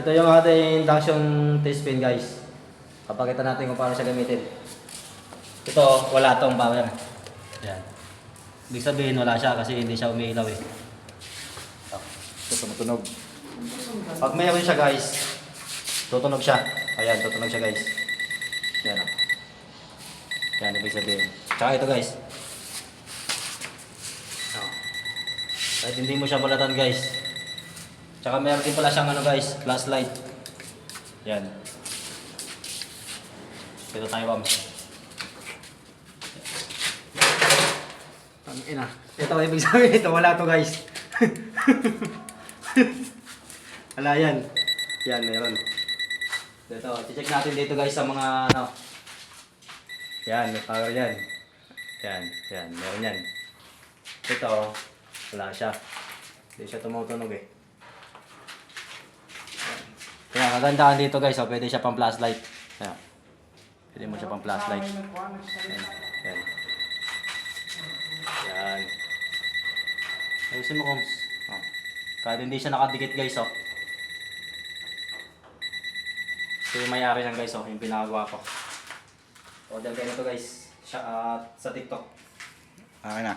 Ito yung ating induction test pin guys. Papakita natin kung paano siya gamitin. Ito, wala tong power. Yan. Ibig sabihin wala siya kasi hindi siya umiilaw eh. Ito tumutunog. Pag mayroon siya guys, tutunog siya. Ayan, tutunog siya guys. Yan o. Yan, ibig sabihin. Tsaka ito guys. Kahit hindi mo siya balatan guys. Tsaka meron din pala siyang ano guys, flashlight. Yan. Ito tayo bombs. Ang ina. Ito ibig sabihin ito, wala to guys. Wala yan. Yan, meron. Ito, i-check natin dito guys sa mga ano. Yan, may power yan. Yan, meron yan. Ito, wala siya. Hindi siya tumutunog eh. Kaya kagandahan dito guys, oh, pwede siya pang flashlight. Kaya, pwede mo siya pang flashlight. Yan. Yan. Ayusin mo, Combs. Oh. Kahit hindi siya nakadikit guys, oh. Ito yung may-ari niyan guys, oh, yung pinagawa ko. Order kayo na to guys, sa TikTok. Okay na.